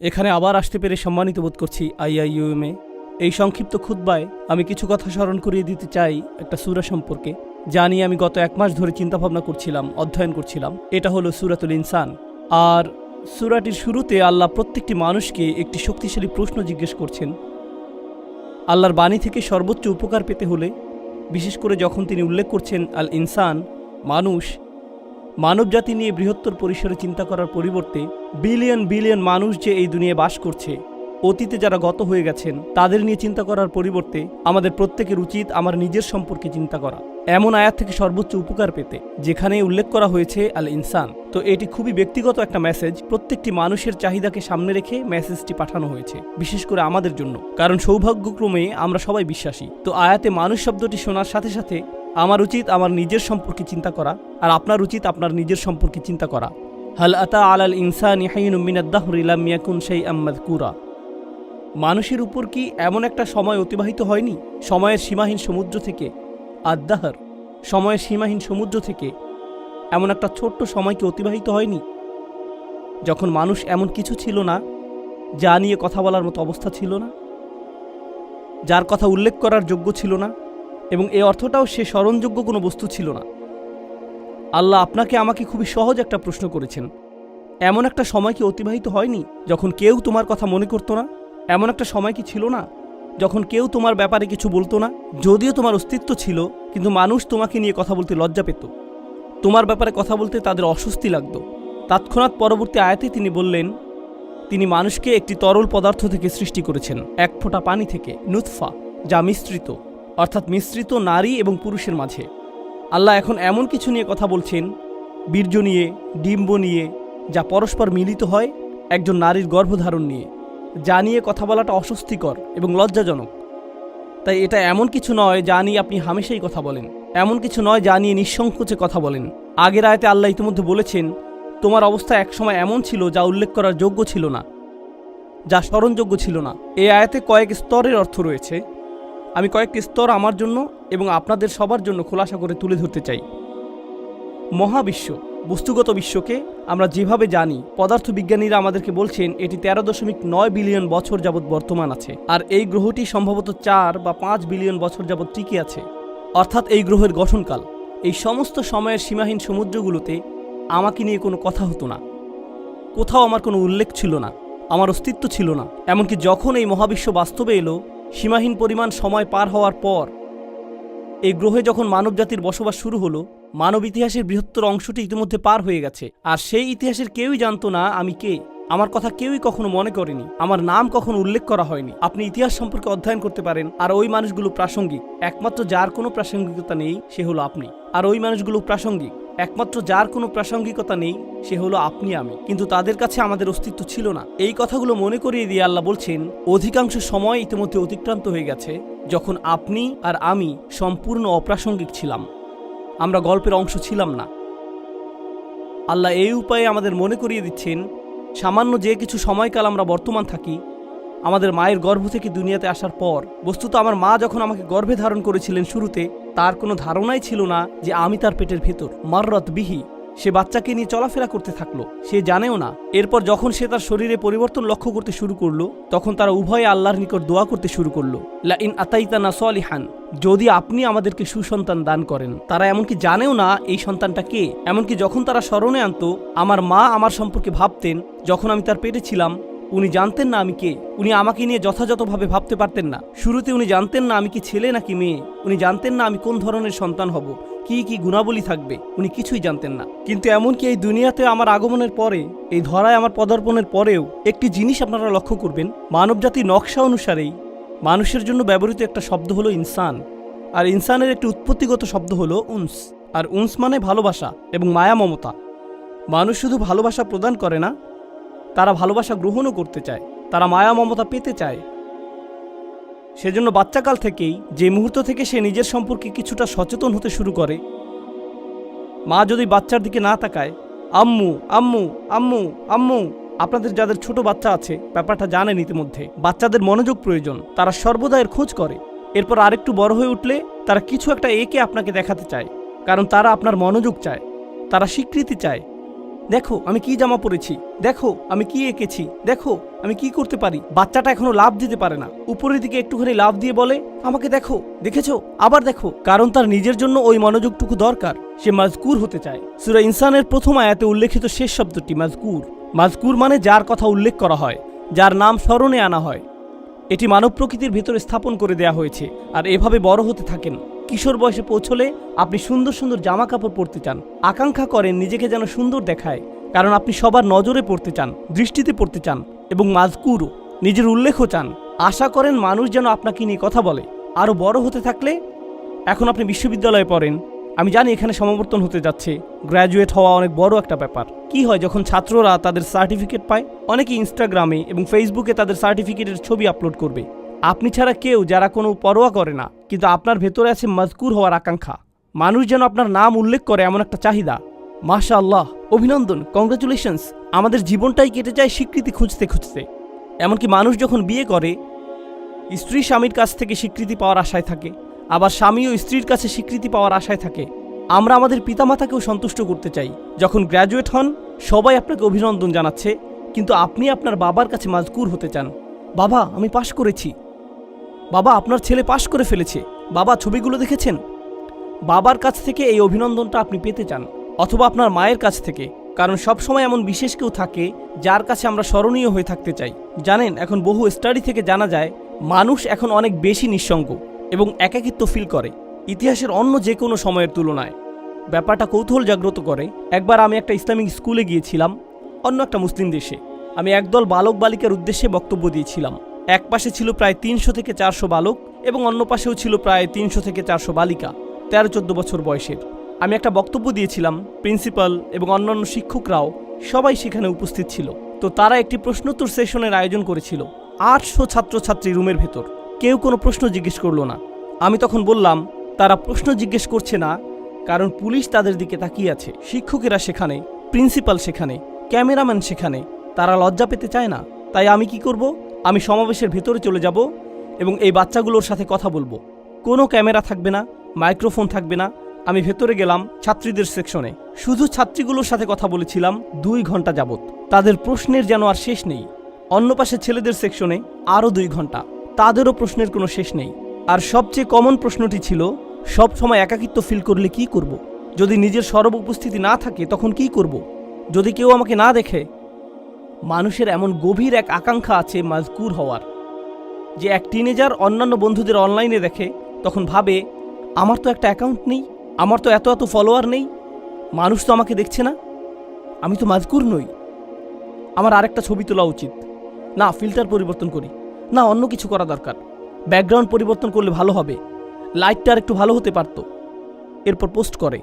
এখানে আবার আসতে পেরে সম্মানিত বোধ করছি আইআইইউএমে। এই সংক্ষিপ্ত খুতবায় আমি কিছু কথা স্মরণ করিয়ে দিতে চাই একটা সূরা সম্পর্কে, যা নিয়ে আমি গত 1 মাস ধরে চিন্তাভাবনা করছিলাম, অধ্যয়ন করছিলাম। এটা হলো সূরাতুল ইনসান। আর সূরাটির শুরুতে আল্লাহ প্রত্যেকটি মানুষকে একটি শক্তিশালী প্রশ্ন জিজ্ঞেস করছেন। আল্লাহর বাণী থেকে সর্বোচ্চ উপকার পেতে হলে, বিশেষ করে যখন তিনি উল্লেখ করছেন আল ইনসান, মানুষ, মানবজাতি নিয়ে বৃহত্তর পরিসরে চিন্তা করার পরিবর্তে বিলিয়ন বিলিয়ন মানুষ যে এই দুনিয়ায় বাস করছে, অতীতে যারা গত হয়ে গেছেন তাদের নিয়ে চিন্তা করার পরিবর্তে আমাদের প্রত্যেকের উচিত আমার নিজের সম্পর্কে চিন্তা করা, এমন আয়াত থেকে সর্বোচ্চ উপকার পেতে, যেখানে উল্লেখ করা হয়েছে আল ইনসান। তো এটি খুবই ব্যক্তিগত একটা মেসেজ, প্রত্যেকটি মানুষের চাহিদাকে সামনে রেখে মেসেজটি পাঠানো হয়েছে, বিশেষ করে আমাদের জন্য, কারণ সৌভাগ্যক্রমে আমরা সবাই বিশ্বাসী। তো আয়াতে মানুষ শব্দটি শোনার সাথে সাথে আমার উচিত আমার নিজের সম্পর্কে চিন্তা করা, আর আপনার উচিত আপনার নিজের সম্পর্কে চিন্তা করা। হাল আতা আলাল ইনসানি হিনুম মিনাদ দাহরি লাম ইয়াকুন শাইআম মাযকুরা। মানুষের উপর কি এমন একটা সময় অতিবাহিত হয়নি, সময়ের সীমাহীন সমুদ্র থেকে, আদ-দাহর, সময়ের সীমাহীন সমুদ্র থেকে এমন একটা ছোট্ট সময় কি অতিবাহিত হয়নি, যখন মানুষ এমন কিছু ছিল না যা নিয়ে কথা বলার মতো অবস্থা ছিল না, যার কথা উল্লেখ করার যোগ্য ছিল না, এবং এই অর্থটাও সে স্মরণযোগ্য কোনো বস্তু ছিল না। আল্লাহ আপনাকে আমাকে খুবই সহজ একটা প্রশ্ন করেছেন, এমন একটা সময় কি অতিবাহিত হয়নি যখন কেউ তোমার কথা মনে করতো না? এমন একটা সময় কি ছিল না যখন কেউ তোমার ব্যাপারে কিছু বলতো না? যদিও তোমার অস্তিত্ব ছিল, কিন্তু মানুষ তোমাকে নিয়ে কথা বলতে লজ্জা পেত, তোমার ব্যাপারে কথা বলতে তাদের অস্বস্তি লাগতো। তৎক্ষণাৎ পরবর্তী আয়াতে তিনি বললেন, তিনি মানুষকে একটি তরল পদার্থ থেকে সৃষ্টি করেছেন, এক ফোঁটা পানি থেকে, নুতফা, যা মিশ্রিত, অর্থাৎ মিশ্রিত নারী এবং পুরুষের মাঝে। আল্লাহ এখন এমন কিছু নিয়ে কথা বলছেন, বীর্য নিয়ে, ডিম্ব নিয়ে, যা পরস্পর মিলিত হয় একজন নারীর গর্ভধারণ নিয়ে, যা নিয়ে কথা বলাটা অস্বস্তিকর এবং লজ্জাজনক। তাই এটা এমন কিছু নয় যা নিয়ে আপনি হামেশাই কথা বলেন, এমন কিছু নয় যা নিয়ে নিঃসংকোচে কথা বলেন। আগের আয়াতে আল্লাহ ইতিমধ্যে বলেছেন, তোমার অবস্থা একসময় এমন ছিল যা উল্লেখ করার যোগ্য ছিল না, যা স্মরণযোগ্য ছিল না। এই আয়াতে কয়েক স্তরের অর্থ রয়েছে, আমি কয়েকটি স্তর আমার জন্য এবং আপনাদের সবার জন্য খোলাসা করে তুলে ধরতে চাই। মহাবিশ্ব, বস্তুগত বিশ্বকে আমরা যেভাবে জানি, পদার্থবিজ্ঞানীরা আমাদেরকে বলছেন এটি 13.9 বিলিয়ন বছর যাবৎ বর্তমান আছে, আর এই গ্রহটি সম্ভবত 4 বা 5 বিলিয়ন বছর যাবৎ টিকে আছে, অর্থাৎ এই গ্রহের গঠনকাল। এই সমস্ত সময়ের সীমাহীন সমুদ্রগুলোতে আমাকে নিয়ে কোনো কথা হতো না, কোথাও আমার কোনো উল্লেখ ছিল না, আমার অস্তিত্ব ছিল না। এমনকি যখন এই মহাবিশ্ব বাস্তবে এলো, সীমাহীন পরিমাণ সময় পার হওয়ার পর এই গ্রহে যখন মানবজাতির বসবাস শুরু হলো, মানব ইতিহাসের বৃহত্তর অংশটি ইতিমধ্যে পার হয়ে গেছে, আর সেই ইতিহাসের কেউই জানতো না আমি কে, আমার কথা কেউই কখনো মনে করেনি, আমার নাম কখনো উল্লেখ করা হয়নি। আপনি ইতিহাস সম্পর্কে অধ্যয়ন করতে পারেন, আর ওই মানুষগুলো প্রাসঙ্গিক, একমাত্র যার কোনো প্রাসঙ্গিকতা নেই সে হলো আপনি। আর ওই মানুষগুলো প্রাসঙ্গিক, একমাত্র যার কোনো প্রাসঙ্গিকতা নেই সে হলো আপনি, আমি। কিন্তু তাদের কাছে আমাদের অস্তিত্ব ছিল না। এই কথাগুলো মনে করিয়ে দিয়ে আল্লাহ বলছেন, অধিকাংশ সময় ইতিমধ্যে অতিক্রান্ত হয়ে গেছে যখন আপনি আর আমি সম্পূর্ণ অপ্রাসঙ্গিক ছিলাম, আমরা গল্পের অংশ ছিলাম না। আল্লাহ এই উপায়ে আমাদের মনে করিয়ে দিচ্ছেন, সামান্য যে কিছু সময়কাল আমরা বর্তমান থাকি, আমাদের মায়ের গর্ভ থেকে দুনিয়াতে আসার পর, বস্তুত আমার মা যখন আমাকে গর্ভে ধারণ করেছিলেন শুরুতে, তার কোনো ধারণাই ছিল না যে আমি তার পেটের ভেতর। মাররাত বিহি, সে বাচ্চাকে নিয়ে চলাফেরা করতে থাকলো, সে জানেও না। এরপর যখন সে তার শরীরে পরিবর্তন লক্ষ্য করতে শুরু করলো, তখন তারা উভয়ে আল্লাহর নিকট দোয়া করতে শুরু করলো, লা ইন আতাইতানা সলিহান, যদি আপনি আমাদেরকে সুসন্তান দান করেন। তারা এমনকি জানেও না এই সন্তানটা কে। এমনকি যখন তারা স্মরণে আনতো, আমার মা আমার সম্পর্কে ভাবতেন যখন আমি তার পেটে ছিলাম, উনি জানতেন না আমি কে, উনি আমাকে নিয়ে যথাযথভাবে ভাবতে পারতেন না। শুরুতে উনি জানতেন না আমি কি ছেলে নাকি মেয়ে, উনি জানতেন না আমি কোন ধরনের সন্তান হব, কি কি গুণাবলী থাকবে, উনি কিছুই জানতেন না। কিন্তু এমনকি এই দুনিয়াতে আমার আগমনের পরে, এই ধরায় আমার পদার্পণের পরেও একটি জিনিস আপনারা লক্ষ্য করবেন, মানবজাতির নকশা অনুসারেই মানুষের জন্য ব্যবহৃত একটা শব্দ হলো ইনসান, আর ইনসানের একটি উৎপত্তিগত শব্দ হলো উনস, আর উনস মানে ভালোবাসা এবং মায়া মমতা। মানুষ শুধু ভালোবাসা প্রদান করে না, তারা ভালোবাসা গ্রহণও করতে চায়, তারা মায়া মমতা পেতে চায়। সেজন্য বাচ্চাকাল থেকেই যে মুহূর্ত থেকে সে নিজের সম্পর্কে কিছুটা সচেতন হতে শুরু করে, মা যদি বাচ্চার দিকে না তাকায়, আম্মু আম্মু আম্মু আম্মু, আপনাদের যাদের ছোট বাচ্চা আছে ব্যাপারটা জানেন ইতিমধ্যে, বাচ্চাদের মনোযোগ প্রয়োজন, তারা সর্বদা এর খোঁজ করে। এরপর আরেকটু বড় হয়ে উঠলে তারা কিছু একটা একে আপনাকে দেখাতে চায়, কারণ তারা আপনার মনোযোগ চায়, তারা স্বীকৃতি চায়। দেখো আমি কি জামা পরেছি, দেখো আমি কি এঁকেছি, দেখো আমি কি করতে পারি। বাচ্চাটা এখনো লাফ দিতে পারে না, উপরের দিকে একটুখানি লাফ দিয়ে বলে আমাকে দেখো, দেখেছো, আবার দেখো। কারণ তার নিজের জন্য ওই মনোযোগটুকু দরকার। সে মাজকুর হতে চায়। সূরা ইনসানের প্রথম আয়াতে উল্লেখিত শেষ শব্দটি মাজকুর। মাজকুর মানে যার কথা উল্লেখ করা হয়, যার নাম স্মরণে আনা হয়। এটি মানব প্রকৃতির ভিতরে স্থাপন করে দেয়া হয়েছে। আর এভাবে বড় হতে থাকেন। কিশোর বয়সে পৌঁছলে আপনি সুন্দর সুন্দর জামা কাপড় পরতে চান, আকাঙ্ক্ষা করেন নিজেকে যেন সুন্দর দেখায়, কারণ আপনি সবার নজরে পড়তে চান, দৃষ্টিতে পড়তে চান, এবং মাজকুরও, নিজের উল্লেখও চান। আশা করেন মানুষ যেন আপনাকে নিয়ে কথা বলে। আরও বড় হতে থাকলে, এখন আপনি বিশ্ববিদ্যালয়ে পড়েন, আমি জানি এখানে সমাবর্তন হতে যাচ্ছে, গ্র্যাজুয়েট হওয়া অনেক বড় একটা ব্যাপার। কি হয় যখন ছাত্ররা তাদের সার্টিফিকেট পায়? অনেকে ইনস্টাগ্রামে এবং ফেসবুকে তাদের সার্টিফিকেটের ছবি আপলোড করবে। আপনি ছাড়া কেউ, যারা কোনো পরোয়া করে না, কিন্তু আপনার ভেতরে আছে মাজকুর হওয়ার আকাঙ্ক্ষা। মানুষ যেন আপনার নাম উল্লেখ করে এমন একটা চাহিদা। মাশাআল্লাহ, অভিনন্দন, কংগ্রাচুলেশনস। আমাদের জীবনটাই কেটে যায় স্বীকৃতি খুঁজতে খুঁজতে। এমনকি মানুষ যখন বিয়ে করে, স্ত্রী স্বামীর কাছ থেকে স্বীকৃতি পাওয়ার আশায় থাকে, আবার স্বামীও স্ত্রীর কাছে স্বীকৃতি পাওয়ার আশায় থাকে। আমরা আমাদের পিতামাতাকেও সন্তুষ্ট করতে চাই। যখন গ্র্যাজুয়েট হন, সবাই আপনাকে অভিনন্দন জানাচ্ছে, কিন্তু আপনি আপনার বাবার কাছে মাজকুর হতে চান। বাবা, আমি পাশ করেছি। বাবা, আপনার ছেলে পাশ করে ফেলেছে। বাবা, ছবিগুলো দেখেছেন? বাবার কাছ থেকে এই অভিনন্দনটা আপনি পেতে চান, অথবা আপনার মায়ের কাছ থেকে। কারণ সবসময় এমন বিশেষ কেউ থাকে যার কাছে আমরা স্মরণীয় হয়ে থাকতে চাই। জানেন, এখন বহু স্টাডি থেকে জানা যায় মানুষ এখন অনেক বেশি নিঃসঙ্গ এবং একাকিত্ব ফিল করে ইতিহাসের অন্য যে কোনো সময়ের তুলনায়। ব্যাপারটা কৌতূহল জাগ্রত করে। একবার আমি একটা ইসলামিক স্কুলে গিয়েছিলাম, অন্য একটা মুসলিম দেশে। আমি একদল বালক বালিকার উদ্দেশ্যে বক্তব্য দিয়েছিলাম। এক পাশে ছিল প্রায় 300 থেকে 400 বালক এবং অন্য পাশেও ছিল প্রায় 300 থেকে 400 বালিকা, 13-14 বছর বয়সের। আমি একটা বক্তব্য দিয়েছিলাম, প্রিন্সিপাল এবং অন্যান্য শিক্ষকরাও সবাই সেখানে উপস্থিত ছিল। তো তারা একটি প্রশ্নোত্তর সেশনের আয়োজন করেছিল। 800 ছাত্রছাত্রী রুমের ভেতর, কেউ কোনো প্রশ্ন জিজ্ঞেস করলো না। আমি তখন বললাম, তারা প্রশ্ন জিজ্ঞেস করছে না কারণ পুলিশ তাদের দিকে তাকিয়ে আছে, শিক্ষকেরা সেখানে, প্রিন্সিপাল সেখানে, ক্যামেরাম্যান সেখানে। তারা লজ্জা পেতে চায় না। তাই আমি কি করব? আমি সমাবেশের ভেতরে চলে যাব এবং এই বাচ্চাগুলোর সাথে কথা বলবো। কোনো ক্যামেরা থাকবে না, মাইক্রোফোন থাকবে না। আমি ভেতরে গেলাম ছাত্রীদের সেকশনে, শুধু ছাত্রীগুলোর সাথে কথা বলেছিলাম 2 ঘন্টা যাবত। তাদের প্রশ্নের যেন আর শেষ নেই। অন্য পাশে ছেলেদের সেকশনে আরও 2 ঘন্টা, তাদেরও প্রশ্নের কোনো শেষ নেই। আর সবচেয়ে কমন প্রশ্নটি ছিল, সব সময় একাকিত্ব ফিল করলে কি করব? যদি নিজের সরব উপস্থিতি না থাকে তখন কি করব? যদি কেউ আমাকে না দেখে? মানুষের এমন গভীর এক আকাঙ্ক্ষা আছে মাজকুর হওয়ার, যে এক টিনেজার অন্যান্য বন্ধুদের অনলাইনে দেখে, তখন ভাবে আমার তো একটা অ্যাকাউন্ট নেই, আমার তো এত এত ফলোয়ার নেই, মানুষ তো আমাকে দেখছে না, আমি তো মাজকুর নই, আমার আরেকটা ছবি তোলা উচিত। না, ফিল্টার পরিবর্তন করি, না অন্য কিছু করা দরকার, ব্যাকগ্রাউন্ড পরিবর্তন করলে ভালো হবে, লাইটটা আর একটু ভালো হতে পারত। এরপর পোস্ট করে,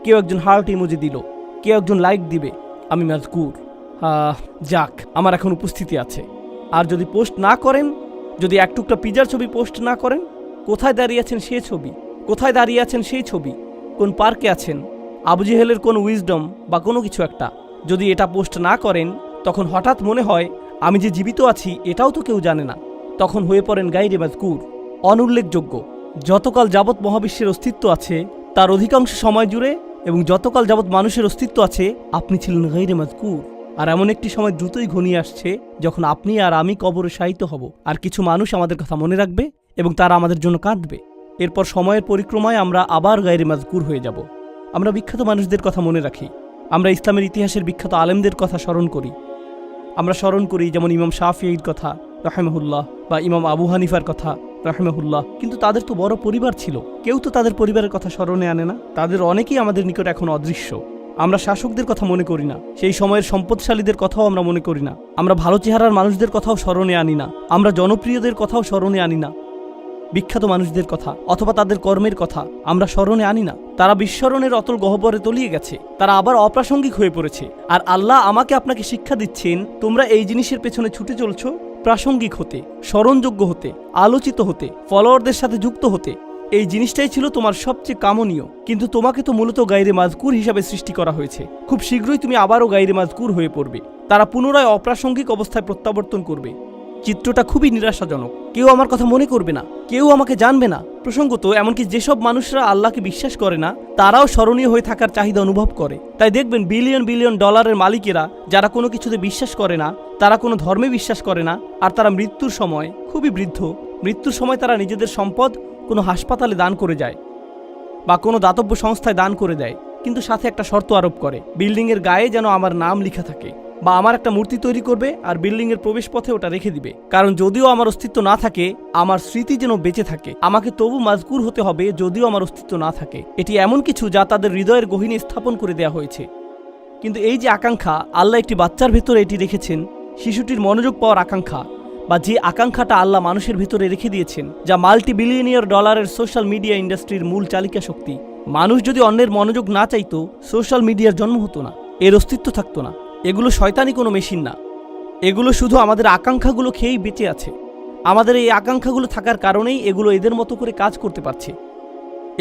কেউ একজন হার্ট ইমোজি দিল, কেউ একজন লাইক দিবে, আমি মাজকুর। যাক, আমার এখন উপস্থিতি আছে। আর যদি পোস্ট না করেন, যদি এক টুকরা পিজার ছবি পোস্ট না করেন, কোথায় দাঁড়িয়ে আছেন সেই ছবি, কোথায় দাঁড়িয়ে আছেন সেই ছবি, কোন পার্কে আছেন, আবু জেহেলের কোন উইজডম বা কোনো কিছু একটা, যদি এটা পোস্ট না করেন, তখন হঠাৎ মনে হয় আমি যে জীবিত আছি এটাও তো কেউ জানে না। তখন হয়ে পড়েন গায়রে মাজকুর, অনুল্লেখযোগ্য। যতকাল যাবৎ মহাবিশ্বের অস্তিত্ব আছে তার অধিকাংশ সময় জুড়ে, এবং যতকাল যাবৎ মানুষের অস্তিত্ব আছে, আপনি ছিলেন গায়রে মাজকুর। আর এমন একটি সময় দ্রুতই ঘনিয়ে আসছে যখন আপনি আর আমি কবরে শায়িত হব, আর কিছু মানুষ আমাদের কথা মনে রাখবে এবং তারা আমাদের জন্য কাঁদবে। এরপর সময়ের পরিক্রমায় আমরা আবার গায়রে মাজকুর হয়ে যাব। আমরা বিখ্যাত মানুষদের কথা মনে রাখি, আমরা ইসলামের ইতিহাসের বিখ্যাত আলেমদের কথা স্মরণ করি। আমরা স্মরণ করি যেমন ইমাম শাফিঈর কথা রাহিমাহুল্লাহ, বা ইমাম আবু হানিফার কথা রাহিমাহুল্লাহ। কিন্তু তাদের তো বড় পরিবার ছিল, কেউ তো তাদের পরিবারের কথা স্মরণে আনে না। তাদের অনেকেই আমাদের নিকট এখন অদৃশ্য। আমরা শাসকদের কথা মনে করি না, সেই সময়ের সম্পদশালীদের কথাও আমরা মনে করি না। আমরা ভালো চেহারার মানুষদের কথাও স্মরণে আনি না, আমরা জনপ্রিয়দের কথাও স্মরণে আনি না। বিখ্যাত মানুষদের কথা অথবা তাদের কর্মের কথা আমরা স্মরণে আনি না। তারা বিস্মরণের অতল গহ্বরে তলিয়ে গেছে, তারা আবার অপ্রাসঙ্গিক হয়ে পড়েছে। আর আল্লাহ আমাকে আপনাকে শিক্ষা দিচ্ছেন, তোমরা এই জিনিসের পেছনে ছুটে চলছো প্রাসঙ্গিক হতে, স্মরণযোগ্য হতে, আলোচিত হতে, ফলোয়ারদের সাথে যুক্ত হতে। এই জিনিসটাই ছিল তোমার সবচেয়ে কামনীয়, কিন্তু তোমাকে তো মূলত গায়রে মাজকুর হিসাবে সৃষ্টি করা হয়েছে। খুব শীঘ্রই তুমি আবারও গায়রে মাজকুর হয়ে পড়বে। তারা পুনরায় অপ্রাসঙ্গিক অবস্থায় প্রত্যাবর্তন করবে। চিত্রটা খুবই নিরাশাজনক। কেউ আমার কথা মনে করবে না, কেউ আমাকে জানবে না। প্রসঙ্গত এমনকি যেসব মানুষরা আল্লাহকে বিশ্বাস করে না তারাও স্মরণীয় হয়ে থাকার চাহিদা অনুভব করে। তাই দেখবেন বিলিয়ন বিলিয়ন ডলারের মালিকেরা যারা কোনো কিছুতে বিশ্বাস করে না, তারা কোনো ধর্মে বিশ্বাস করে না, আর তারা মৃত্যুর সময় খুবই বৃদ্ধ, মৃত্যুর সময় তারা নিজেদের সম্পদ কোনো হাসপাতালে দান করে যায় বা কোনো দাতব্য সংস্থায় দান করে দেয়, কিন্তু সাথে একটা শর্ত আরোপ করে, বিল্ডিংয়ের গায়ে যেন আমার নাম লেখা থাকে, বা আমার একটা মূর্তি তৈরি করবে আর বিল্ডিংয়ের প্রবেশ পথে ওটা রেখে দিবে। কারণ যদিও আমার অস্তিত্ব না থাকে, আমার স্মৃতি যেন বেঁচে থাকে। আমাকে তবু মাজকুর হতে হবে যদিও আমার অস্তিত্ব না থাকে। এটি এমন কিছু যা তাদের হৃদয়ের গহীনে স্থাপন করে দেওয়া হয়েছে। কিন্তু এই যে আকাঙ্ক্ষা, আল্লাহ একটি বাচ্চার ভেতরে এটি রেখেছেন, শিশুটির মনোযোগ পাওয়ার আকাঙ্ক্ষা, বা যে আকাঙ্ক্ষাটা আল্লাহ মানুষের ভেতরে রেখে দিয়েছেন, যা মাল্টি বিলিয়নিয়ার ডলারের সোশ্যাল মিডিয়া ইন্ডাস্ট্রির মূল চালিকা শক্তি। মানুষ যদি অন্যের মনোযোগ না চাইতো, সোশ্যাল মিডিয়ার জন্ম হতো না, এর অস্তিত্ব থাকতো না। এগুলো শয়তানি কোনো মেশিন না, এগুলো শুধু আমাদের আকাঙ্ক্ষাগুলো খেয়েই বেঁচে আছে। আমাদের এই আকাঙ্ক্ষাগুলো থাকার কারণেই এগুলো এদের মতো করে কাজ করতে পারছে।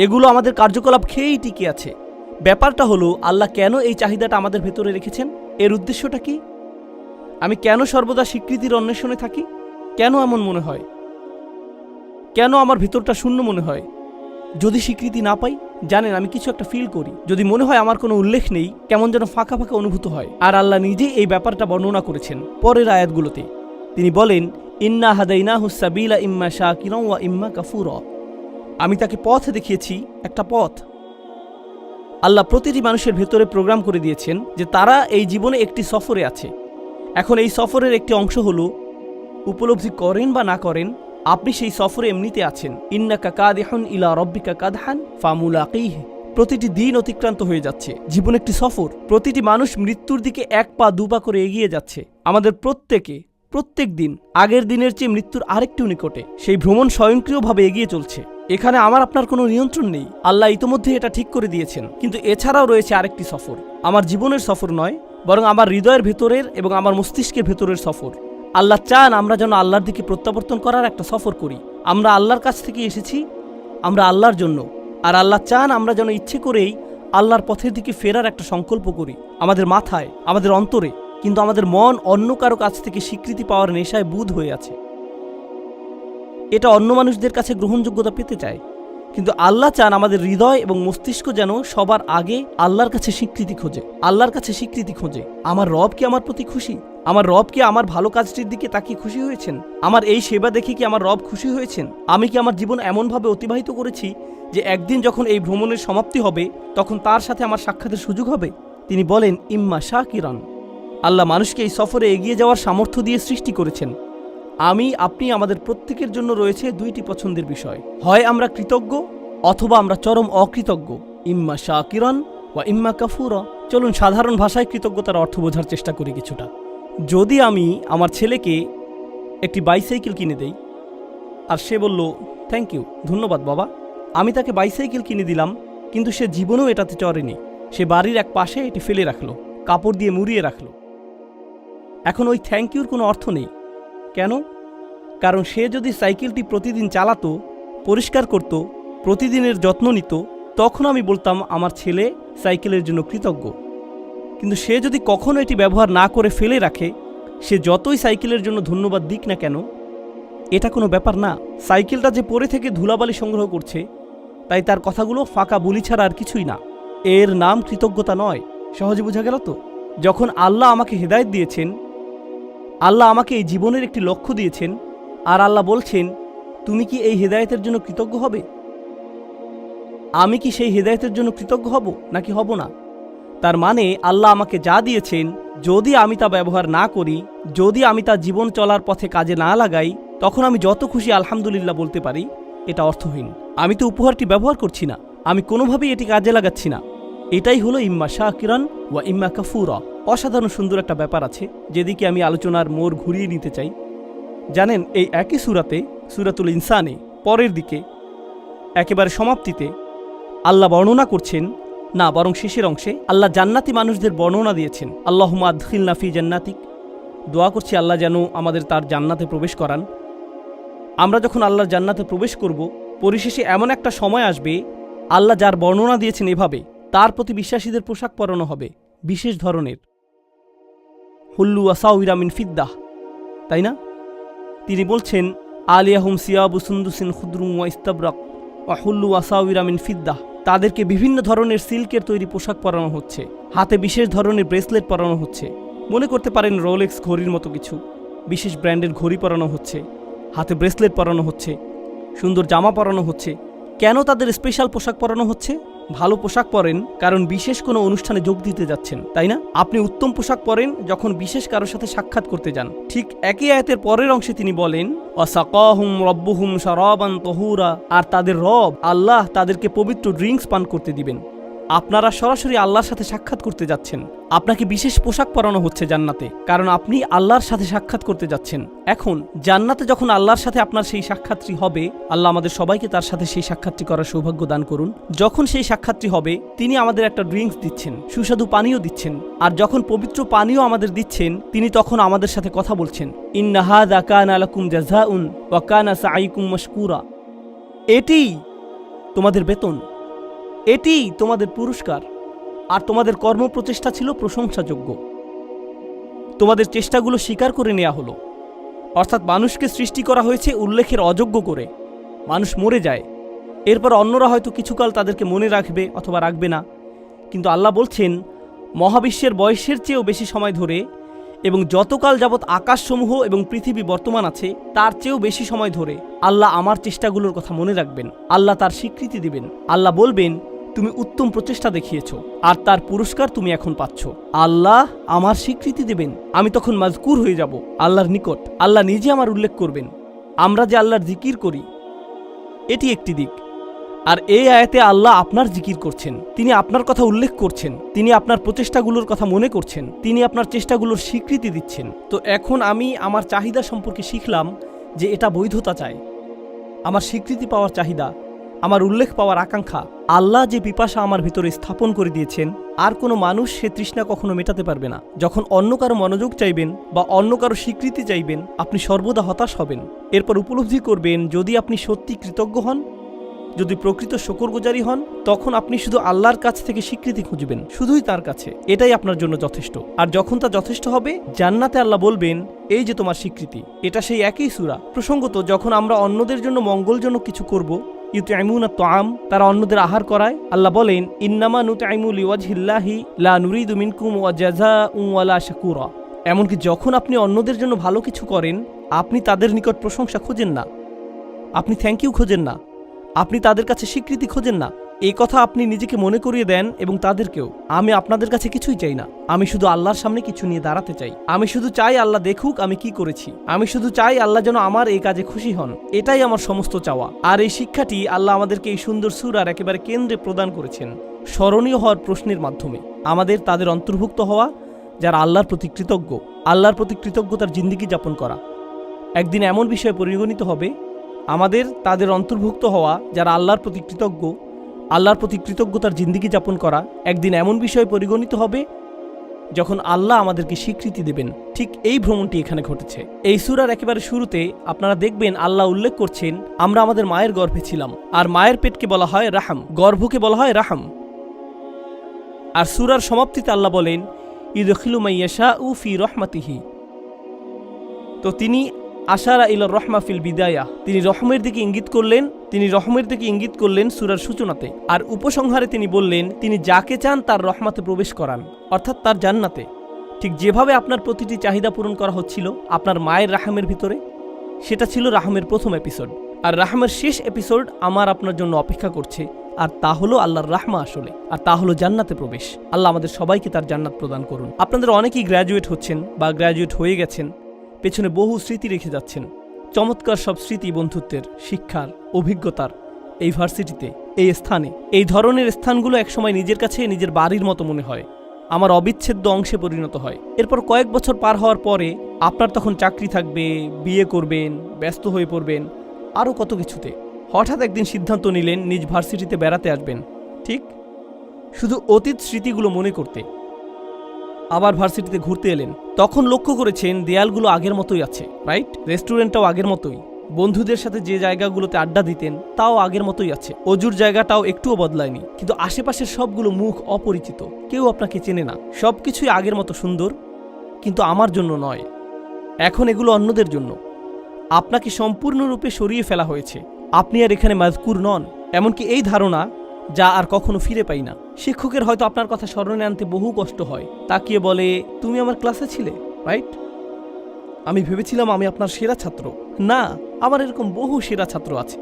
এগুলো আমাদের কার্যকলাপ খেয়েই টিকে আছে। ব্যাপারটা হলো, আল্লাহ কেন এই চাহিদাটা আমাদের ভেতরে রেখেছেন? এর উদ্দেশ্যটা কি? আমি কেন সর্বদা স্বীকৃতির অন্বেষণে থাকি? কেন এমন মনে হয়? কেন আমার ভিতরটা শূন্য মনে হয় যদি স্বীকৃতি না পাই? জানেন, আমি কিছু একটা ফিল করি। যদি মনে হয় আমার কোনো উল্লেখ নেই, কেমন যেন ফাঁকা ফাঁকা অনুভূত হয়। আর আল্লাহ নিজেই এই ব্যাপারটা বর্ণনা করেছেন পরের আয়াতগুলোতে। তিনি বলেন, ইন্না হাদাইনাহু সাবিলা ইম্মা শাকিরা ওয়া ইম্মা কাফুরা। আমি তাকে পথ দেখিয়েছি, একটা পথ। আল্লাহ প্রতিটি মানুষের ভেতরে প্রোগ্রাম করে দিয়েছেন যে তারা এই জীবনে একটি সফরে আছে। এখন এই সফরের একটি অংশ হলো, উপলব্ধি করেন বা না করেন, আপনি সেই সফরে এমনিতে আছেন। ইন্নাকা কাদিহুন ইলা রব্বিকা কাদহান ফামুলাকিহি। প্রতিটি দিন অতিক্রান্ত হয়ে যাচ্ছে। জীবন একটি সফর। প্রতিটি মানুষ মৃত্যুর দিকে এক পা দু পা করে এগিয়ে যাচ্ছে। আমাদের প্রত্যেক দিন আগের দিনের চেয়ে মৃত্যুর আরেকটু নিকটে। সেই ভ্রমণ স্বয়ংক্রিয়ভাবে এগিয়ে চলছে। এখানে আমার আপনার কোনো নিয়ন্ত্রণ নেই। আল্লাহ ইতোমধ্যে এটা ঠিক করে দিয়েছেন। কিন্তু এছাড়াও রয়েছে আরেকটি সফর। আমার জীবনের সফর নয়, বরং আমার হৃদয়ের ভেতরের এবং আমার মস্তিষ্কের ভেতরের সফর। আল্লাহ চান আমরা যেন আল্লাহর দিকে প্রত্যাবর্তন করার একটা সফর করি। আমরা আল্লাহর কাছ থেকে এসেছি, আমরা আল্লাহর জন্য। আর আল্লাহ চান আমরা যেন ইচ্ছে করেই আল্লাহর পথের দিকে ফেরার একটা সংকল্প করি, আমাদের মাথায়, আমাদের অন্তরে। কিন্তু আমাদের মন অন্য কারো কাছ থেকে স্বীকৃতি পাওয়ার নেশায় বুঁদ হয়ে আছে। এটা অন্য মানুষদের কাছে গ্রহণযোগ্যতা পেতে চায়। কিন্তু আল্লাহ চান আমাদের হৃদয় এবং মস্তিষ্ক যেন সবার আগে আল্লাহর কাছে স্বীকৃতি খোঁজে। আল্লাহর কাছে স্বীকৃতি খোঁজে। আমার রব কি আমার প্রতি খুশি? আমার রব কি আমার ভালো কাজটির দিকে তাকিয়ে খুশি হয়েছেন? আমার এই সেবা দেখে কি আমার রব খুশি হয়েছেন? আমি কি আমার জীবন এমনভাবে অতিবাহিত করেছি যে একদিন যখন এই ভ্রমণের সমাপ্তি হবে, তখন তার সাথে আমার সাক্ষাতের সুযোগ হবে? তিনি বলেন, ইম্মা শাকিরান। আল্লাহ মানুষকে এই সফরে এগিয়ে যাওয়ার সামর্থ্য দিয়ে সৃষ্টি করেছেন। আপনি আমাদের প্রত্যেকের জন্য রয়েছে দুইটি পছন্দের বিষয়। হয় আমরা কৃতজ্ঞ, অথবা আমরা চরম অকৃতজ্ঞ। ইম্মা শাকিরান ওয়া ইম্মা কাফুরা। চলুন সাধারণ ভাষায় কৃতজ্ঞতার অর্থ বোঝার চেষ্টা করি কিছুটা। যদি আমি আমার ছেলেকে একটি বাইসাইকেল কিনে দেই, আর সে বলল, থ্যাংক ইউ, ধন্যবাদ বাবা। আমি তাকে বাইসাইকেল কিনে দিলাম, কিন্তু সে জীবনেও এটাতে চড়েনি। সে বাড়ির এক পাশে এটি ফেলে রাখলো, কাপড় দিয়ে মুড়িয়ে রাখলো। এখন ওই থ্যাংক ইউর কোনো অর্থ নেই। কেন? কারণ সে যদি সাইকেলটি প্রতিদিন চালাতো, পরিষ্কার করত, প্রতিদিনের যত্ন নিত, তখন আমি বলতাম আমার ছেলে সাইকেলের জন্য কৃতজ্ঞ। কিন্তু সে যদি কখনো এটি ব্যবহার না করে ফেলে রাখে, সে যতই সাইকেলের জন্য ধন্যবাদ দিক না কেন, এটা কোনো ব্যাপার না। সাইকেলটা যে পড়ে থেকে ধুলাবালি সংগ্রহ করছে, তাই তার কথাগুলো ফাঁকা বুলি ছাড়া আর কিছুই না। এর নাম কৃতজ্ঞতা নয়। সহজে বোঝা গেল তো? যখন আল্লাহ আমাকে হেদায়েত দিয়েছেন, আল্লাহ আমাকে এই জীবনের একটি লক্ষ্য দিয়েছেন, আর আল্লাহ বলছেন, তুমি কি এই হেদায়েতের জন্য কৃতজ্ঞ হবে? আমি কি সেই হেদায়েতের জন্য কৃতজ্ঞ হব নাকি হব না? তার মানে আল্লাহ আমাকে যা দিয়েছেন, যদি আমি তা ব্যবহার না করি, যদি আমি তা জীবন চলার পথে কাজে না লাগাই, তখন আমি যত খুশি আলহামদুলিল্লাহ বলতে পারি, এটা অর্থহীন। আমি তো উপহারটি ব্যবহার করছি না, আমি কোনোভাবেই এটি কাজে লাগাচ্ছি না। এটাই হলো ইম্মা শাকিরান ওয়া ইম্মা কাফুরা। অসাধারণ সুন্দর একটা ব্যাপার আছে, যেদিকে আমি আলোচনার মোড় ঘুরিয়ে নিতে চাই। জানেন, এই একই সূরাতে, সূরাতুল ইনসানে পরের দিকে একেবারে সমাপ্তিতে আল্লাহ বর্ণনা করছেন, না বরং শেষের অংশে আল্লাহ জান্নাতি মানুষদের বর্ণনা দিয়েছেন। আল্লাহুম্মা আদখিলনা ফি জান্নাতিক। দোয়া করছি আল্লাহ যেন আমাদের তার জান্নাতে প্রবেশ করান। আমরা যখন আল্লাহর জান্নাতে প্রবেশ করব, পরিশেষে এমন একটা সময় আসবে, আল্লাহ যার বর্ণনা দিয়েছেন এভাবে, তার প্রতি বিশ্বাসীদের পোশাক পরানো হবে বিশেষ ধরনের, হুল্লু আসাউইরা মিন ফিদ্দাহ, তাই না? তিনি বলছেন, আলিয়াহুম সিয়াবু সুন্দুসিন খুদরুম ওয়া ইস্তাবরাক ওয়া হুল্লু ওয়াসাউইরা মিন ফিদ্দাহ। তাদেরকে বিভিন্ন ধরনের সিল্কের তৈরি পোশাক পরানো হচ্ছে, হাতে বিশেষ ধরনের ব্রেসলেট পরানো হচ্ছে। মনে করতে পারেন রোলেক্স ঘড়ির মতো কিছু। বিশেষ ব্র্যান্ডের ঘড়ি পরানো হচ্ছে, হাতে ব্রেসলেট পরানো হচ্ছে, সুন্দর জামা পরানো হচ্ছে। কেন তাদের স্পেশাল পোশাক পরানো হচ্ছে? ভালো পোশাক পরেন কারণ বিশেষ কোনো অনুষ্ঠানে যোগ দিতে যাচ্ছেন, তাই না? আপনি উত্তম পোশাক পরেন যখন বিশেষ কারোর সাথে সাক্ষাৎ করতে যান। ঠিক একই আয়াতের পরের অংশে তিনি বলেন, ওয়াসাকাহুম রব্বুহুম শারাবান তাহুরা, আর তাদের রব আল্লাহ তাদেরকে পবিত্র ড্রিঙ্কস পান করতে দিবেন। আপনারা সরাসরি আল্লাহর সাথে সাক্ষাৎ করতে যাচ্ছেন। আপনাকে বিশেষ পোশাক পরানো হচ্ছে জান্নাতে, কারণ আপনি আল্লাহর সাথে সাক্ষাৎ করতে যাচ্ছেন। এখন জান্নাতে যখন আল্লাহর সাথে আপনার সেই সাক্ষাৎটি হবে, আল্লাহ আমাদের সবাইকে তার সাথে সেই সাক্ষাৎটি করার সৌভাগ্য দান করুন। যখন সেই সাক্ষাৎটি হবে, তিনি আমাদের একটা ড্রিঙ্কস দিচ্ছেন, সুস্বাদু পানীয় দিচ্ছেন। আর যখন পবিত্র পানীয় আমাদের দিচ্ছেন, তিনি তখন আমাদের সাথে কথা বলছেন, ইন্না হাযা কানা লাকুম জাযাউন ওয়া কানা সাঈকুম মাশকুরা। এটিই তোমাদের বেতন, এটি তোমাদের পুরস্কার, আর তোমাদের কর্মপ্রচেষ্টা ছিল প্রশংসাযোগ্য। তোমাদের চেষ্টাগুলো স্বীকার করে নেওয়া হলো। অর্থাৎ মানুষকে সৃষ্টি করা হয়েছে উল্লেখের অযোগ্য করে। মানুষ মরে যায়, এরপর অন্যরা হয়তো কিছুকাল তাদেরকে মনে রাখবে অথবা রাখবে না, কিন্তু আল্লাহ বলছেন মহাবিশ্বের বয়সের চেয়েও বেশি সময় ধরে এবং যতকাল যাবৎ আকাশসমূহ এবং পৃথিবী বর্তমান আছে তার চেয়েও বেশি সময় ধরে আল্লাহ আমার চেষ্টাগুলোর কথা মনে রাখবেন। আল্লাহ তার স্বীকৃতি দিবেন। আল্লাহ বলবেন, তুমি উত্তম প্রচেষ্টা দেখিয়েছো আর তার পুরস্কার তুমি এখন পাচ্ছ। আল্লাহ আমার স্বীকৃতি দেবেন, আমি তখন মাজকুর হয়ে যাব আল্লাহর নিকট। আল্লাহ নিজে আমার উল্লেখ করবেন। আমরা যে আল্লাহর জিকির করি, এটি একটি দিক। আর এই আয়াতে আল্লাহ আপনার জিকির করছেন, তিনি আপনার কথা উল্লেখ করছেন, তিনি আপনার প্রচেষ্টাগুলোর কথা মনে করছেন, তিনি আপনার চেষ্টাগুলোর স্বীকৃতি দিচ্ছেন। তো এখন আমি আমার চাহিদা সম্পর্কে শিখলাম যে এটা বৈধতা চাই, আমার স্বীকৃতি পাওয়ার চাহিদা, আমার উল্লেখ পাওয়ার আকাঙ্ক্ষা। আল্লাহ যে পিপাসা আমার ভিতরে স্থাপন করে দিয়েছেন, আর কোনো মানুষ সে তৃষ্ণা কখনো মেটাতে পারবে না। যখন অন্য কারো মনোযোগ চাইবেন বা অন্য কারো স্বীকৃতি চাইবেন, আপনি সর্বদা হতাশ হবেন। এরপর উপলব্ধি করবেন, যদি আপনি সত্যি কৃতজ্ঞ হন, যদি প্রকৃত শুকরগুজারি হন, তখন আপনি শুধু আল্লাহর কাছ থেকে স্বীকৃতি খুঁজবেন, শুধুই তার কাছে। এটাই আপনার জন্য যথেষ্ট। আর যখন তা যথেষ্ট হবে, জান্নাতে আল্লাহ বলবেন, এই যে তোমার স্বীকৃতি। এটা সেই একই সূরা। প্রসঙ্গত, যখন আমরা অন্যদের জন্য মঙ্গলজনক কিছু করব, ইউতঈমুনা আত-তাআম, তারা অন্যদের আহার করায়, আল্লাহ বলেন, ইন্নামা নুতঈমু লিওয়াজহিল্লাহি লা নুরিদু মিনকুম জাযাআন ওয়ালা শাকুরা। এমনকি যখন আপনি অন্যদের জন্য ভালো কিছু করেন, আপনি তাদের নিকট প্রশংসা খোঁজেন না, আপনি থ্যাংক ইউ খোঁজেন না, আপনি তাদের কাছে স্বীকৃতি খোঁজেন না। এই কথা আপনি নিজেকে মনে করিয়ে দেন এবং তাদেরকেও। আমি আপনাদের কাছে কিছুই চাই না, আমি শুধু আল্লাহর সামনে কিছু নিয়ে দাঁড়াতে চাই। আমি শুধু চাই আল্লাহ দেখুক আমি কি করেছি। আমি শুধু চাই আল্লাহ যেন আমার এই কাজে খুশি হন। এটাই আমার সমস্ত চাওয়া। আর এই শিক্ষাটি আল্লাহ আমাদেরকে এই সুন্দর সূরার একেবারে কেন্দ্রে প্রদান করেছেন, স্মরণীয় হওয়ার প্রশ্নের মাধ্যমে। আমাদের তাদের অন্তর্ভুক্ত হওয়া যারা আল্লাহর প্রতি কৃতজ্ঞ, আল্লাহর প্রতি কৃতজ্ঞতার জিন্দেগি যাপন করা। একদিন এমন বিষয়ে পরিগণিত হবে, আমাদের তাদের অন্তর্ভুক্ত হওয়া যারা আল্লাহর প্রতি কৃতজ্ঞ, আল্লাহর প্রতি কৃতজ্ঞতার জিন্দেগি যাপন করা একদিন এমন বিষয়ে পরিগণিত হবে যখন আল্লাহ আমাদেরকে স্বীকৃতি দেবেন। ঠিক এই ভ্রমণটি এখানে ঘটেছে। এই সূরার একেবারে শুরুতে আপনারা দেখবেন আল্লাহ উল্লেখ করছেন, আমরা আমাদের মায়ের গর্ভে ছিলাম। আর মায়ের পেটকে বলা হয় রাহাম, গর্ভকে বলা হয় রাহাম। আর সূরার সমাপ্তিতে আল্লাহ বলেন, ইউদখিলু মাইয়াশাউ ফি রাহমাতিহি। তো তিনি আশারা ইলা রহমা ফিল বিদায়া, তিনি রহমের দিকে ইঙ্গিত করলেন, তিনি রহমের দিকে ইঙ্গিত করলেন সূরার সূচনাতে। আর উপসংহারে তিনি বললেন, তিনি যাকে চান তার রহমাতে প্রবেশ করান, অর্থাৎ তার জান্নাতে। ঠিক যেভাবে আপনার প্রতিটি চাহিদা পূরণ করা হচ্ছিল আপনার মায়ের রাহমের ভিতরে, সেটা ছিল রাহমের প্রথম এপিসোড। আর রাহমের শেষ এপিসোড আমার আপনার জন্য অপেক্ষা করছে, আর তা হলো আল্লাহর রাহমা আসলে, আর তা হলো জান্নাতে প্রবেশ। আল্লাহ আমাদের সবাইকে তার জান্নাত প্রদান করুন। আপনাদের অনেকেই গ্র্যাজুয়েট হচ্ছেন বা গ্র্যাজুয়েট হয়ে গেছেন, পেছনে বহু স্মৃতি রেখে যাচ্ছেন, চমৎকার সব স্মৃতি, বন্ধুত্বের, শিক্ষার, অভিজ্ঞতার। এই ভার্সিটিতে, এই স্থানে, এই ধরনের স্থানগুলো একসময় নিজের কাছে নিজের বাড়ির মতো মনে হয়, আমার অবিচ্ছেদ্য অংশে পরিণত হয়। এরপর কয়েক বছর পার হওয়ার পরে আপনার তখন চাকরি থাকবে, বিয়ে করবেন, ব্যস্ত হয়ে পড়বেন, আরও কত কিছুতে। হঠাৎ একদিন সিদ্ধান্ত নিলেন নিজ ভার্সিটিতে বেড়াতে আসবেন, ঠিক শুধু অতীত স্মৃতিগুলো মনে করতে। আবার ভার্সিটিতে ঘুরতে এলেন, তখন লক্ষ্য করেছেন দেয়ালগুলো আগের মতোই আছে, রাইট? রেস্টুরেন্টটাও আগের মতোই, বন্ধুদের সাথে যে জায়গাগুলোতে আড্ডা দিতেন তাও আগের মতোই আছে, অজুর জায়গাটাও একটুও বদলায়নি। কিন্তু আশেপাশের সবগুলো মুখ অপরিচিত, কেউ আপনাকে চেনে না। সবকিছুই আগের মতো সুন্দর, কিন্তু আমার জন্য নয়, এখন এগুলো অন্যদের জন্য। আপনাকে সম্পূর্ণরূপে সরিয়ে ফেলা হয়েছে। আপনি আর এখানে মাজকুর নন। এমনকি এই ধারণা যা আর কখনো ফিরে পাই না। শিক্ষকের হয়তো আপনার কথা স্মরণে আনতে বহু কষ্ট হয়। তাকিয়ে বলে, তুমি আমার ক্লাসে ছিলে, রাইট? আমি ভেবেছিলাম আমি আপনার সেরা ছাত্র। না, আমার এরকম বহু সেরা ছাত্র আছে।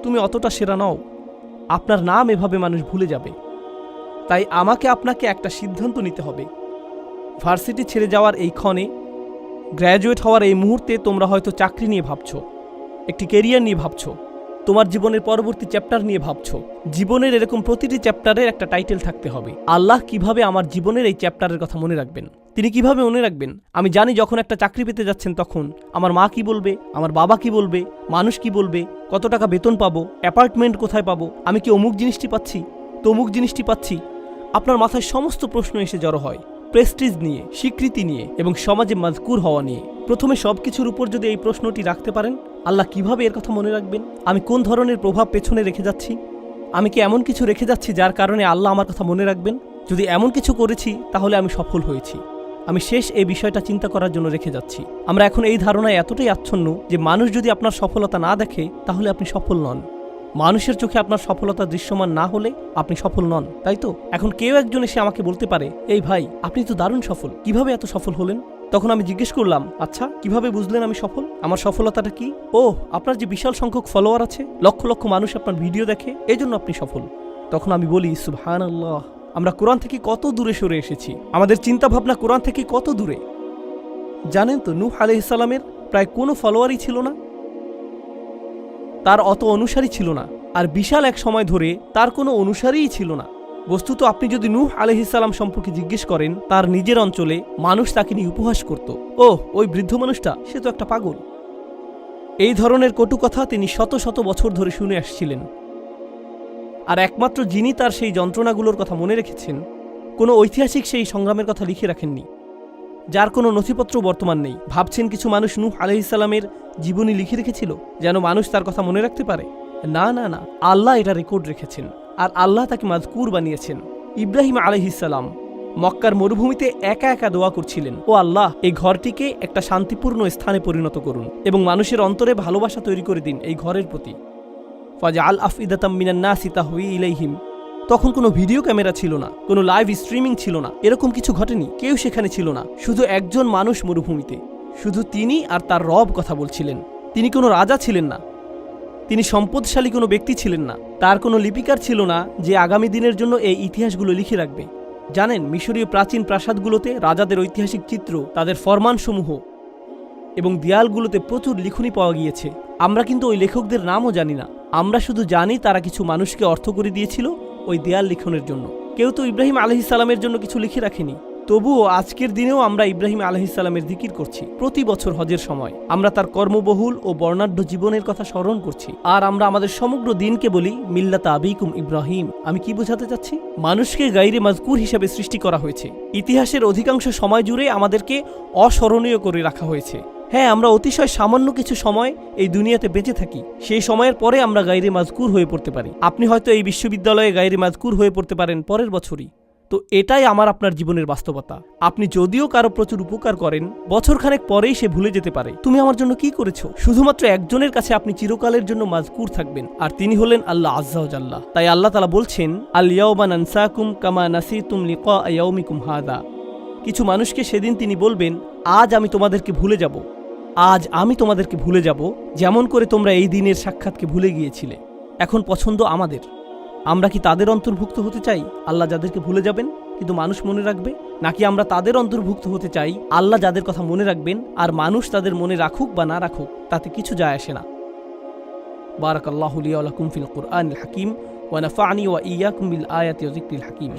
তুমি অতটা সেরা নও। আপনার নাম এভাবে মানুষ ভুলে যাবে। তাই আমাকে আপনাকে একটা সিদ্ধান্ত নিতে হবে। ভার্সিটি ছেড়ে যাওয়ার এই ক্ষণে, গ্র্যাজুয়েট হওয়ার এই মুহূর্তে তোমরা হয়তো চাকরি নিয়ে ভাবছো, একটি কেরিয়ার নিয়ে ভাবছো, তোমার জীবনের পরবর্তী চ্যাপ্টার নিয়ে ভাবছো। জীবনের এরকম প্রতিটি চ্যাপ্টারের একটা টাইটেল থাকতে হবে। আল্লাহ কিভাবে আমার জীবনের এই চ্যাপ্টারের কথা মনে রাখবেন? তিনি কিভাবে মনে রাখবেন? আমি জানি যখন একটা চাকরি পেতে যাচ্ছেন তখন আমার মা কি বলবে, আমার বাবা কি বলবে, মানুষ কি বলবে, কত টাকা বেতন পাবো, অ্যাপার্টমেন্ট কোথায় পাবো, আমি কি অমুক জিনিসটি পাচ্ছি, তমুক জিনিসটি পাচ্ছি। আপনার মাথায় সমস্ত প্রশ্ন এসে জড়ো হয়, প্রেস্টিজ নিয়ে, স্বীকৃতি নিয়ে এবং সমাজে মাজকুর হওয়া নিয়ে। প্রথমে সবকিছুর উপর যদি এই প্রশ্নটি রাখতে পারেন, আল্লাহ কিভাবে এর কথা মনে রাখবেন? আমি কোন ধরনের প্রভাব পেছনে রেখে যাচ্ছি? আমি কি এমন কিছু রেখে যাচ্ছি যার কারণে আল্লাহ আমার কথা মনে রাখবেন? যদি এমন কিছু করেছি তাহলে আমি সফল হয়েছি। আমি শেষ এই বিষয়টা চিন্তা করার জন্য রেখে যাচ্ছি। আমরা এখন এই ধারণায় এতটাই আচ্ছন্ন যে মানুষ যদি আপনার সফলতা না দেখে তাহলে আপনি সফল নন। মানুষের চোখে আপনার সফলতা দৃশ্যমান না হলে আপনি সফল নন, তাই তো? এখন কেউ একজন এসে আমাকে বলতে পারে, এই ভাই, আপনি তো দারুণ সফল, কিভাবে এত সফল হলেন? তখন আমি জিজ্ঞেস করলাম, আচ্ছা কিভাবে বুঝলেন আমি সফল? আমার সফলতাটা কি? ও, আপনার যে বিশাল সংখ্যক ফলোয়ার আছে, লক্ষ লক্ষ মানুষ আপনার ভিডিও দেখে, এজন্য আপনি সফল। তখন আমি বলি, সুবহানাল্লাহ, আমরা কোরআন থেকে কত দূরে সরে এসেছি। আমাদের চিন্তা ভাবনা কোরআন থেকে কত দূরে। জানেন তো, নূহ আলাইহিস সালামের প্রায় কোনো ফলোয়ারই ছিল না, তার অত অনুসারী ছিল না, আর বিশাল এক সময় ধরে তার কোনো অনুসারীই ছিল না। বস্তুত আপনি যদি নূহ আলাইহিস সালাম সম্পর্কে জিজ্ঞেস করেন, তার নিজের অঞ্চলে মানুষ তাকে নিয়ে উপহাস করত। ওই বৃদ্ধ মানুষটা, সে তো একটা পাগল। এই ধরনের কটু কথা তিনি শত শত বছর ধরে শুনে আসছিলেন। আর একমাত্র যিনি তার সেই যন্ত্রণাগুলোর কথা মনে রেখেছেন, কোনো ঐতিহাসিক সেই সংগ্রামের কথা লিখে রাখেননি, যার কোনো নথিপত্র বর্তমান নেই। ভাবছেন কিছু মানুষ নূহ আলাইহিস সালামের জীবনী লিখে রেখেছিল যেন মানুষ তার কথা মনে রাখতে পারে? না না না, আল্লাহ এটা রেকর্ড রেখেছেন, আর আল্লাহ তাকে মাজকুর বানিয়েছেন। ইব্রাহিম আলাইহিস সালাম মক্কার মরুভূমিতে একা একা দোয়া করছিলেন, ও আল্লাহ, এই ঘরটিকে একটা শান্তিপূর্ণ স্থানে পরিণত করুন এবং মানুষের অন্তরে ভালোবাসা তৈরি করে দিন এই ঘরের প্রতি। ফাজআল আফইদাতাম মিনান নাসি তাহওয়ি ইলাইহিম। তখন কোনো ভিডিও ক্যামেরা ছিল না, কোনো লাইভ স্ট্রিমিং ছিল না, এরকম কিছু ঘটেনি। কেউ সেখানে ছিল না, শুধু একজন মানুষ মরুভূমিতে, শুধু তিনি আর তার রব কথা বলছিলেন। তিনি কোনো রাজা ছিলেন না, তিনি সম্পদশালী কোনো ব্যক্তি ছিলেন না, তার কোনো লিপিকার ছিল না যে আগামী দিনের জন্য এই ইতিহাসগুলো লিখে রাখবে। জানেন, মিশরীয় প্রাচীন প্রাসাদগুলোতে রাজাদের ঐতিহাসিক চিত্র, তাদের ফরমানসমূহ এবং দেয়ালগুলোতে প্রচুর লিখনি পাওয়া গিয়েছে। আমরা কিন্তু ওই লেখকদের নামও জানি না। আমরা শুধু জানি তারা কিছু মানুষকে অর্থ করে দিয়েছিল ওই দেয়াল লিখনের জন্য। কেউ তো ইব্রাহিম আলাইহিস সালামের জন্য কিছু লিখে রাখেনি। তবুও আজকের দিনেও আমরা ইব্রাহিম আলাইহিস সালামের জিকির করছি। প্রতি বছর হজের সময় আমরা তার কর্মবহুল ও বর্ণাঢ্য জীবনের কথা স্মরণ করছি। আর আমরা আমাদের সমগ্র দিনকে বলি মিল্লাতা আবিকুম ইব্রাহিম। আমি কি বোঝাতে চাচ্ছি? মানুষকে গায়রে মাজকুর হিসেবে সৃষ্টি করা হয়েছে। ইতিহাসের অধিকাংশ সময় জুড়ে আমাদেরকে অস্মরণীয় করে রাখা হয়েছে। হ্যাঁ, আমরা অতিশয় সামান্য কিছু সময় এই দুনিয়াতে বেঁচে থাকি, সেই সময়ের পরে আমরা গায়রে মাজকুর হয়ে পড়তে পারি। আপনি হয়তো এই বিশ্ববিদ্যালয়ে গায়রে মাজকুর হয়ে পড়তে পারেন পরের বছরই। তো এটাই আমার আপনার জীবনের বাস্তবতা। আপনি যদিও কারো প্রচুর উপকার করেন, বছরখানেক পরেই সে ভুলে যেতে পারে তুমি আমার জন্য কি করেছো। শুধুমাত্র একজনের কাছে আপনি চিরকালের জন্য মাজকুর থাকবেন, আর তিনি হলেন আল্লাহ আজ্জা ওয়া জাল্লা। তাই আল্লাহ তাআলা বলছেন, আল ইয়াওমা নানসাকুম কামা নাসিতুম লিকা ইয়াউমিকুম হাদা। কিছু মানুষকে সেদিন তিনি বলবেন, আজ আমি তোমাদেরকে ভুলে যাব, আজ আমি তোমাদেরকে ভুলে যাব, যেমন করে তোমরা এই দিনের সাক্ষাৎকে ভুলে গিয়েছিলে। এখন পছন্দ আমাদের। আমরা কি তাদের অন্তর্ভুক্ত হতে চাই আল্লাহ যাদেরকে ভুলে যাবেন কিন্তু মানুষ মনে রাখবে, নাকি আমরা তাদের অন্তর্ভুক্ত হতে চাই আল্লাহ যাদের কথা মনে রাখবেন আর মানুষ তাদের মনে রাখুক বা না রাখুক তাতে কিছু যায় আসে না। বারাকাল্লাহু লি ওয়া লাকুম ফিল কুরআনিল হাকিম ওয়া নাফা'নি ওয়া ইয়্যাকুম বিল আয়াতি ওয়া যিকরিল হাকিম।